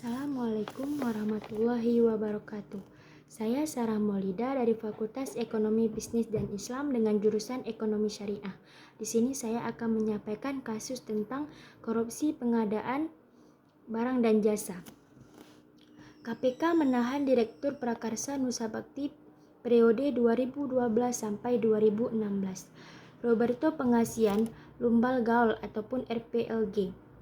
Assalamualaikum warahmatullahi wabarakatuh. Saya Sarah Maulida dari Fakultas Ekonomi Bisnis dan Islam dengan jurusan Ekonomi Syariah. Di sini saya akan menyampaikan kasus tentang korupsi pengadaan barang dan jasa. KPK menahan Direktur Prakarsa Nusa Bakti periode 2012 sampai 2016. Roberto Pengasian Lumbal Gaul ataupun RPLG.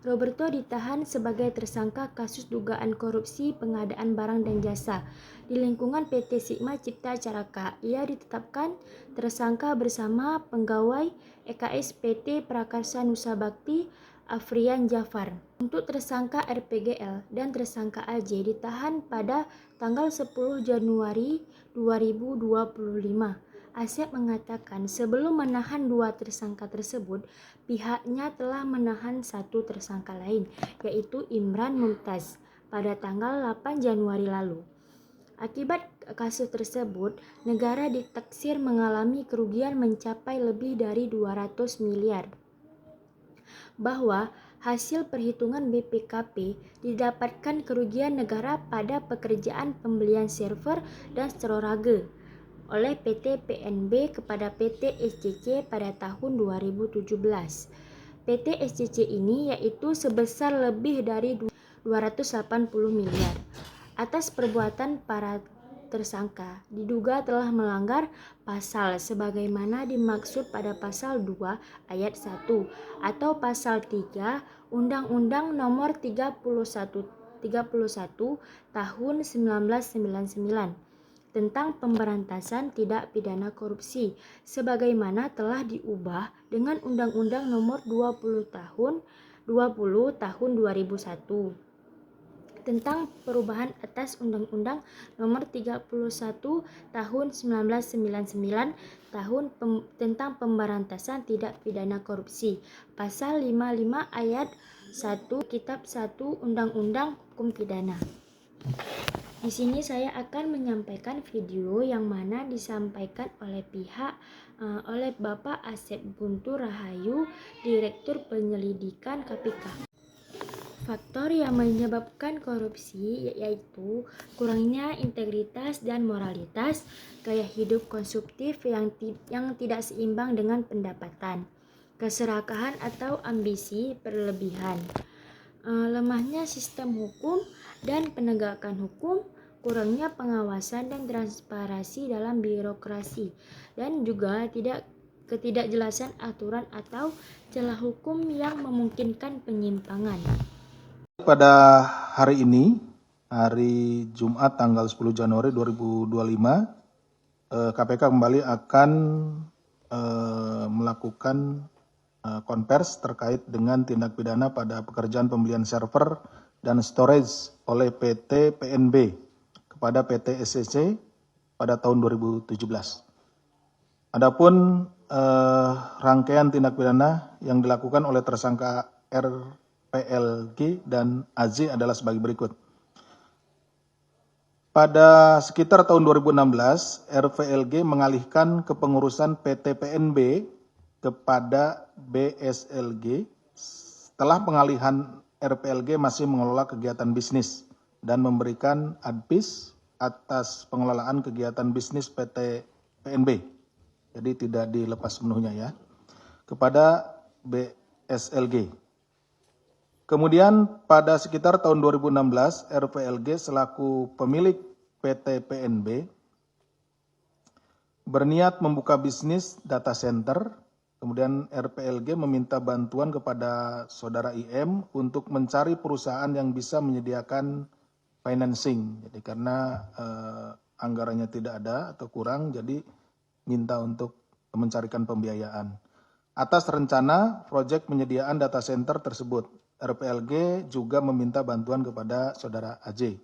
Roberto ditahan sebagai tersangka kasus dugaan korupsi pengadaan barang dan jasa di lingkungan PT Sigma Cipta Caraka. Ia ditetapkan tersangka bersama pegawai EKS PT Prakarsa Nusa Bakti Afrian Jafar. Untuk tersangka RPGL dan tersangka AJ ditahan pada tanggal 10 Januari 2025. Asep mengatakan sebelum menahan dua tersangka tersebut, pihaknya telah menahan satu tersangka lain, yaitu Imran Mumtaz, pada tanggal 8 Januari lalu. Akibat kasus tersebut, negara ditaksir mengalami kerugian mencapai lebih dari 200 miliar. Bahwa hasil perhitungan BPKP didapatkan kerugian negara pada pekerjaan pembelian server dan steroraga oleh PT PNB kepada PT SCC pada tahun 2017. PT SCC ini yaitu sebesar lebih dari 280 miliar. Atas perbuatan para tersangka diduga telah melanggar pasal sebagaimana dimaksud pada pasal 2 ayat 1 atau pasal 3 Undang-Undang Nomor 31 Tahun 1999 tentang pemberantasan tindak pidana korupsi sebagaimana telah diubah dengan Undang-Undang Nomor 20 Tahun 2001 tentang perubahan atas Undang-Undang Nomor 31 Tahun 1999 tentang pemberantasan tindak pidana korupsi. Pasal 55 ayat 1 Kitab 1 Undang-Undang Hukum Pidana. Di sini saya akan menyampaikan video yang mana disampaikan oleh oleh Bapak Asep Guntur Rahayu, Direktur Penyelidikan KPK. Faktor yang menyebabkan korupsi yaitu kurangnya integritas dan moralitas, gaya hidup konsumtif yang tidak seimbang dengan pendapatan, keserakahan atau ambisi berlebihan, lemahnya sistem hukum dan penegakan hukum, kurangnya pengawasan dan transparansi dalam birokrasi, dan juga ketidakjelasan aturan atau celah hukum yang memungkinkan penyimpangan. Pada hari ini, hari Jumat tanggal 10 Januari 2025, KPK kembali akan melakukan konvers terkait dengan tindak pidana pada pekerjaan pembelian server dan storage oleh PT PNB kepada PT SCC pada tahun 2017. Adapun rangkaian tindak pidana yang dilakukan oleh tersangka RPLG dan AZ adalah sebagai berikut. Pada sekitar tahun 2016, RPLG mengalihkan kepengurusan PT PNB kepada BSLG. Setelah pengalihan, RPLG masih mengelola kegiatan bisnis dan memberikan advis atas pengelolaan kegiatan bisnis PT PNB. Jadi tidak dilepas sepenuhnya ya, kepada BSLG. Kemudian pada sekitar tahun 2016, RPLG selaku pemilik PT PNB berniat membuka bisnis data center. Kemudian RPLG meminta bantuan kepada saudara IM untuk mencari perusahaan yang bisa menyediakan financing. Jadi karena anggarannya tidak ada atau kurang, jadi minta untuk mencarikan pembiayaan. Atas rencana proyek penyediaan data center tersebut, RPLG juga meminta bantuan kepada saudara AJ.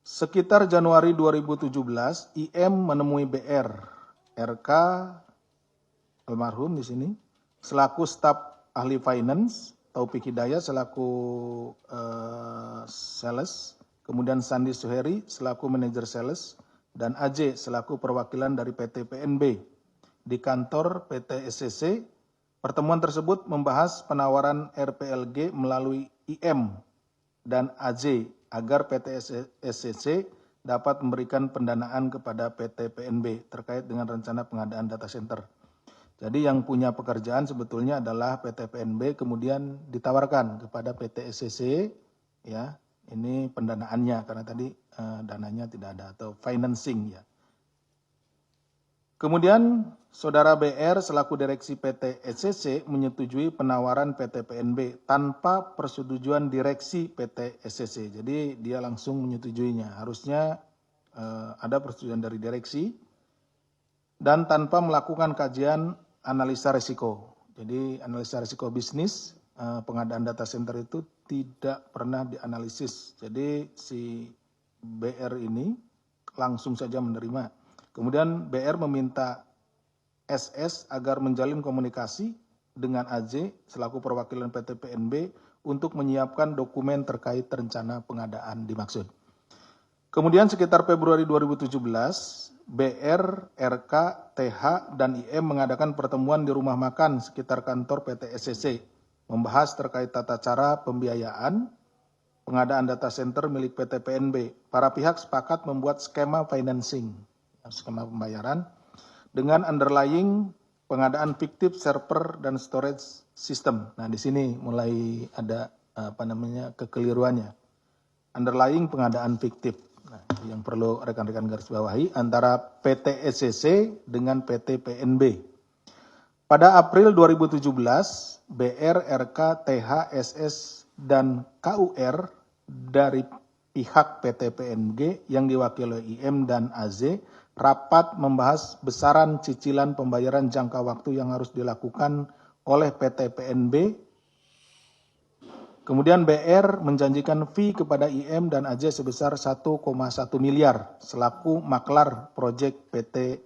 Sekitar Januari 2017, IM menemui BR, RK almarhum di sini, selaku staf ahli finance, Taufik Hidayat selaku sales, kemudian Sandi Suheri selaku manajer sales, dan AJ selaku perwakilan dari PT PNB di kantor PT SCC. Pertemuan tersebut membahas penawaran RPLG melalui IM dan AJ agar PT SCC dapat memberikan pendanaan kepada PT PNB terkait dengan rencana pengadaan data center. Jadi yang punya pekerjaan sebetulnya adalah PT PNB, kemudian ditawarkan kepada PT SCC, ya, ini pendanaannya karena tadi dananya tidak ada atau financing ya. Kemudian Saudara BR selaku direksi PT SCC menyetujui penawaran PT PNB tanpa persetujuan direksi PT SCC. Jadi dia langsung menyetujuinya. Harusnya ada persetujuan dari direksi dan tanpa melakukan kajian analisa risiko. Jadi analisa risiko bisnis pengadaan data center itu tidak pernah dianalisis. Jadi si BR ini langsung saja menerima. Kemudian BR meminta SS agar menjalin komunikasi dengan AJ selaku perwakilan PT PNB untuk menyiapkan dokumen terkait rencana pengadaan dimaksud. Kemudian sekitar Februari 2017, BR, RK, TH, dan IM mengadakan pertemuan di rumah makan sekitar kantor PT SCC, membahas terkait tata cara pembiayaan pengadaan data center milik PT PNB. Para pihak sepakat membuat skema financing, skema pembayaran, dengan underlying pengadaan fiktif server dan storage system. Nah, di sini mulai ada kekeliruannya. Underlying pengadaan fiktif. Nah, yang perlu rekan-rekan garis bawahi antara PT SCC dengan PT PNB. Pada April 2017, BR, RK, TH, SS, dan KUR dari pihak PT PNG yang diwakili IM dan AZ rapat membahas besaran cicilan pembayaran jangka waktu yang harus dilakukan oleh PT PNB. Kemudian BR menjanjikan fee kepada IM dan AJ sebesar 1,1 miliar selaku maklar proyek PT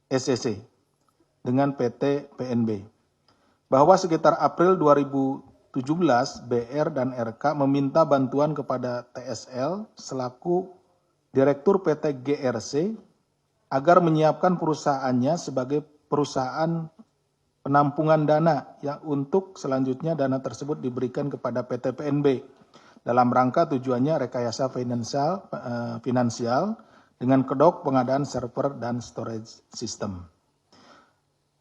SCC dengan PT PNB. Bahwa sekitar April 2017, BR dan RK meminta bantuan kepada TSL selaku Direktur PT GRC agar menyiapkan perusahaannya sebagai perusahaan penampungan dana yang untuk selanjutnya dana tersebut diberikan kepada PT PNB dalam rangka tujuannya rekayasa finansial dengan kedok pengadaan server dan storage system.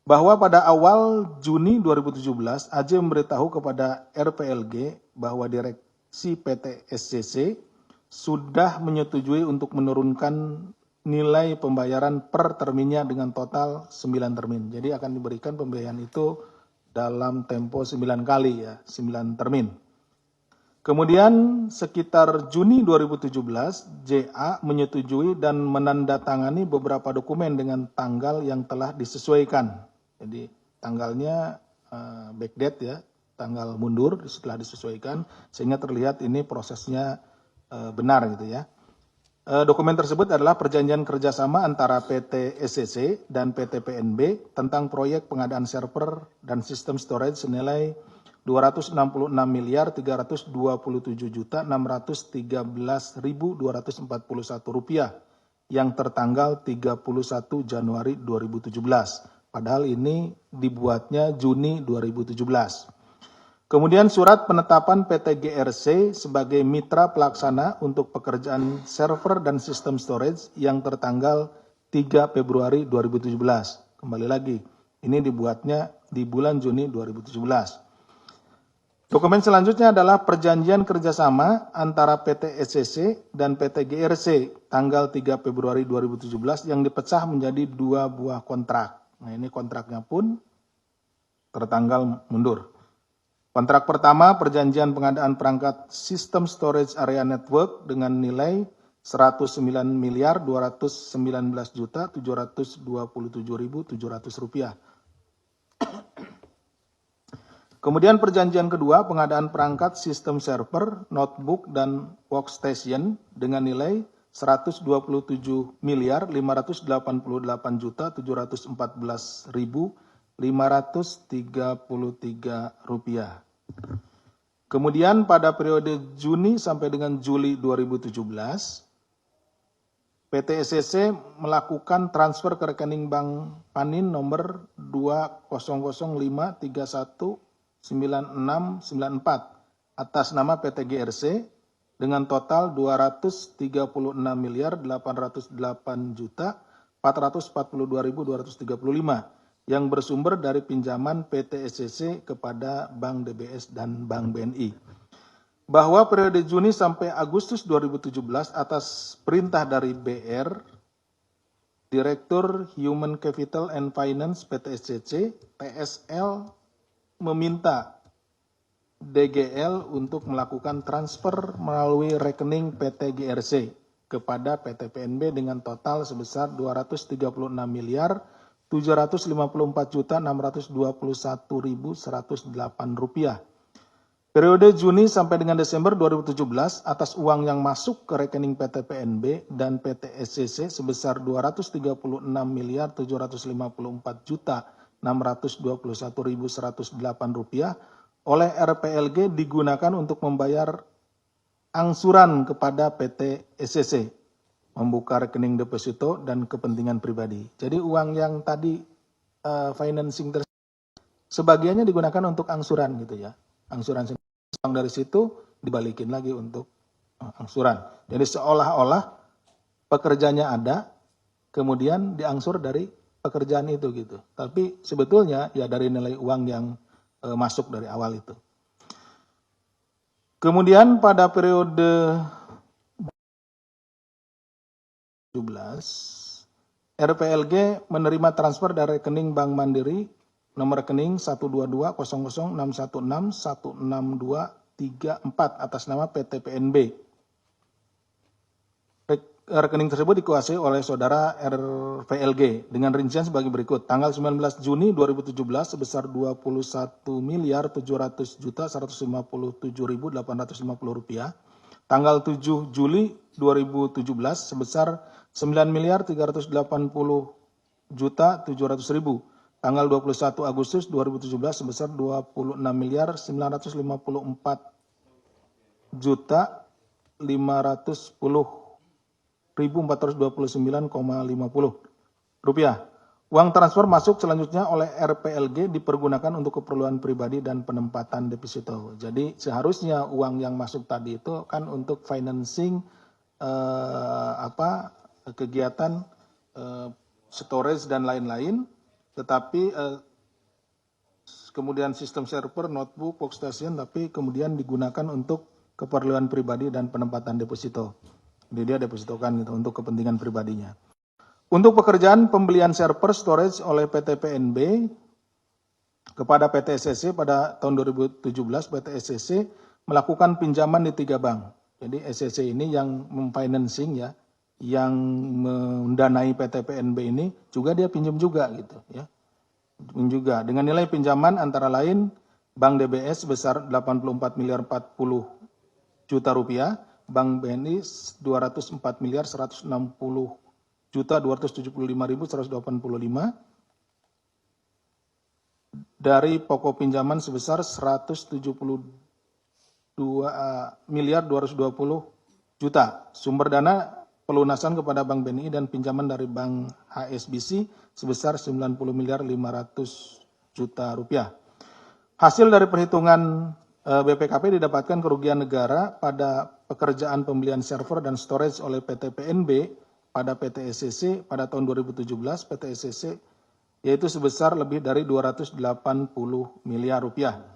Bahwa pada awal Juni 2017, AJ memberitahu kepada RPLG bahwa direksi PT SCC sudah menyetujui untuk menurunkan nilai pembayaran per terminnya dengan total 9 termin. Jadi akan diberikan pembayaran itu dalam tempo 9 kali ya, 9 termin. Kemudian sekitar Juni 2017, JA menyetujui dan menandatangani beberapa dokumen dengan tanggal yang telah disesuaikan. Jadi tanggalnya backdate ya, tanggal mundur setelah disesuaikan sehingga terlihat ini prosesnya benar gitu ya. Dokumen tersebut adalah perjanjian kerjasama antara PT SCC dan PT PNB tentang proyek pengadaan server dan sistem storage senilai 266.327.613.241 rupiah yang tertanggal 31 Januari 2017. Padahal ini dibuatnya Juni 2017. Kemudian surat penetapan PT GRC sebagai mitra pelaksana untuk pekerjaan server dan sistem storage yang tertanggal 3 Februari 2017. Kembali lagi, ini dibuatnya di bulan Juni 2017. Dokumen selanjutnya adalah perjanjian kerjasama antara PT SCC dan PT GRC tanggal 3 Februari 2017 yang dipecah menjadi 2 buah kontrak. Nah, ini kontraknya pun tertanggal mundur. Kontrak pertama, perjanjian pengadaan perangkat sistem storage area network dengan nilai 109.219.727.700 rupiah. Kemudian perjanjian kedua, pengadaan perangkat sistem server, notebook, dan workstation dengan nilai 127.588.714.533 rupiah. Kemudian pada periode Juni sampai dengan Juli 2017, PT SCC melakukan transfer ke rekening Bank Panin nomor 20053196994 atas nama PT GRC dengan total 236.808.442.235 yang bersumber dari pinjaman PT SCC kepada Bank DBS dan Bank BNI. Bahwa periode Juni sampai Agustus 2017 atas perintah dari BR, Direktur Human Capital and Finance PT SCC, TSL meminta DGL untuk melakukan transfer melalui rekening PT GRC kepada PT PNB dengan total sebesar 236.744.621.108 rupiah. Periode Juni sampai dengan Desember 2017 atas uang yang masuk ke rekening PT PNB dan PT SCC sebesar 236.754.621.108 rupiah oleh RPLG digunakan untuk membayar angsuran kepada PT SCC, membuka rekening deposito dan kepentingan pribadi. Jadi uang yang tadi financing sebagiannya digunakan untuk angsuran gitu ya, angsuran sendiri. Uang dari situ dibalikin lagi untuk angsuran. Jadi seolah-olah pekerjanya ada, kemudian diangsur dari pekerjaan itu gitu. Tapi sebetulnya ya dari nilai uang yang masuk dari awal itu. Kemudian pada periode 2017, RPLG menerima transfer dari rekening Bank Mandiri nomor rekening 122.00616.16234 atas nama PT PNB. Rekening tersebut dikuasai oleh saudara RPLG dengan rincian sebagai berikut. Tanggal 19 Juni 2017 sebesar 21.700.157.850 rupiah. Tanggal 7 Juli 2017 sebesar 9.380.700.000. Tanggal 21 Agustus 2017 sebesar 26.954.510.429,50 rupiah. Uang transfer masuk selanjutnya oleh RPLG dipergunakan untuk keperluan pribadi dan penempatan deposito. Jadi seharusnya uang yang masuk tadi itu kan untuk financing kegiatan storage dan lain-lain, tetapi kemudian sistem server, notebook, workstation, tapi kemudian digunakan untuk keperluan pribadi dan penempatan deposito. Jadi dia depositokan gitu, untuk kepentingan pribadinya. Untuk pekerjaan pembelian server storage oleh PT PNB kepada PT SCC pada tahun 2017, PT SCC melakukan pinjaman di 3 bank. Jadi SCC ini yang memfinancing ya, yang mendanai PT PNB ini juga dia pinjam juga gitu ya. Juga dengan nilai pinjaman antara lain Bank DBS sebesar 84.040 juta rupiah, Bank BNI 204.160.275.185 dari pokok pinjaman sebesar 172.220 juta. Sumber dana pelunasan kepada Bank BNI dan pinjaman dari Bank HSBC sebesar 90.500 juta rupiah. Hasil dari perhitungan BPKP didapatkan kerugian negara pada pekerjaan pembelian server dan storage oleh PT PNB pada PT SCC pada tahun 2017 PT SCC yaitu sebesar lebih dari 280 miliar rupiah.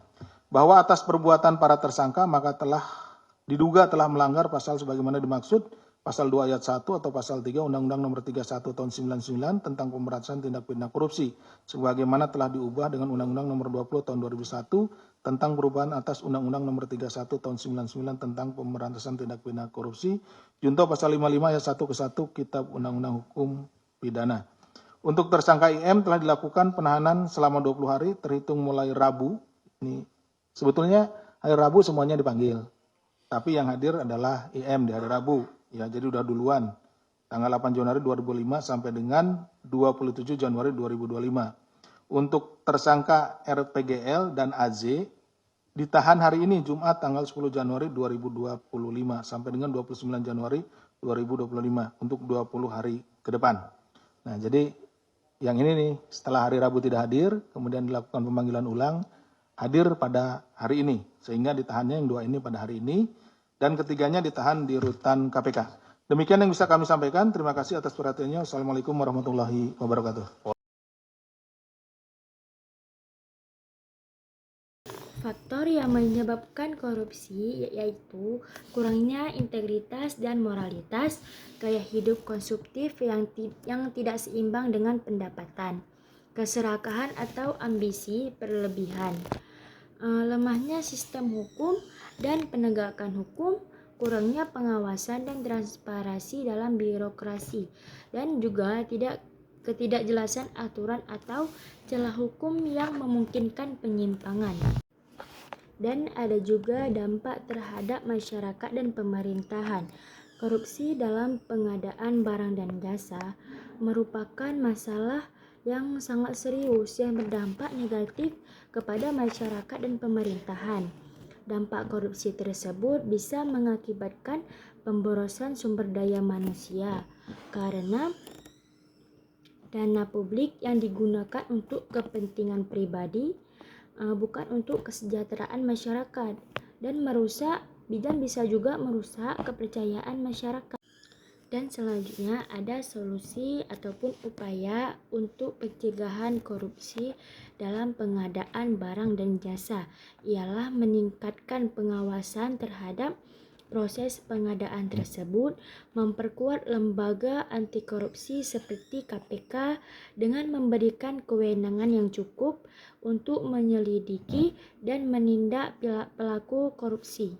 Bahwa atas perbuatan para tersangka maka diduga telah melanggar pasal sebagaimana dimaksud pasal 2 ayat 1 atau pasal 3 Undang-Undang Nomor 31 Tahun 99 tentang pemberantasan tindak pidana korupsi sebagaimana telah diubah dengan Undang-Undang Nomor 20 Tahun 2001 tentang perubahan atas Undang-Undang Nomor 31 Tahun 99 tentang pemberantasan tindak pidana korupsi junto pasal 55 ayat 1 ke 1 Kitab Undang-Undang Hukum Pidana. Untuk tersangka IM telah dilakukan penahanan selama 20 hari terhitung mulai Rabu. Ini sebetulnya hari Rabu semuanya dipanggil. Tapi yang hadir adalah IM di hari Rabu. Ya, jadi udah duluan. Tanggal 8 Januari 2005 sampai dengan 27 Januari 2025. Untuk tersangka RPGL dan AZ ditahan hari ini Jumat tanggal 10 Januari 2025 sampai dengan 29 Januari 2025 untuk 20 hari ke depan. Nah, jadi yang ini nih setelah hari Rabu tidak hadir, kemudian dilakukan pemanggilan ulang, hadir pada hari ini, sehingga ditahannya yang dua ini pada hari ini, dan ketiganya ditahan di rutan KPK. Demikian yang bisa kami sampaikan. Terima kasih atas perhatiannya. Wassalamualaikum warahmatullahi wabarakatuh. Faktor yang menyebabkan korupsi yaitu kurangnya integritas dan moralitas, gaya hidup konsumtif yang tidak seimbang dengan pendapatan, keserakahan atau ambisi berlebihan, lemahnya sistem hukum dan penegakan hukum, kurangnya pengawasan dan transparansi dalam birokrasi, dan juga ketidakjelasan aturan atau celah hukum yang memungkinkan penyimpangan. Dan ada juga dampak terhadap masyarakat dan pemerintahan. Korupsi dalam pengadaan barang dan jasa merupakan masalah yang sangat serius yang berdampak negatif kepada masyarakat dan pemerintahan. Dampak korupsi tersebut bisa mengakibatkan pemborosan sumber daya manusia karena dana publik yang digunakan untuk kepentingan pribadi, bukan untuk kesejahteraan masyarakat, dan bisa juga merusak kepercayaan masyarakat. Dan selanjutnya ada solusi ataupun upaya untuk pencegahan korupsi dalam pengadaan barang dan jasa, ialah meningkatkan pengawasan terhadap proses pengadaan tersebut, memperkuat lembaga anti korupsi seperti KPK dengan memberikan kewenangan yang cukup untuk menyelidiki dan menindak pelaku korupsi,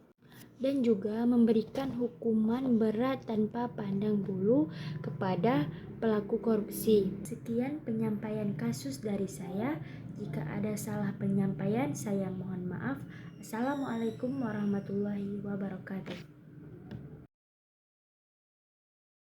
dan juga memberikan hukuman berat tanpa pandang bulu kepada pelaku korupsi. Sekian penyampaian kasus dari saya. Jika ada salah penyampaian, saya mohon maaf. Assalamualaikum warahmatullahi wabarakatuh.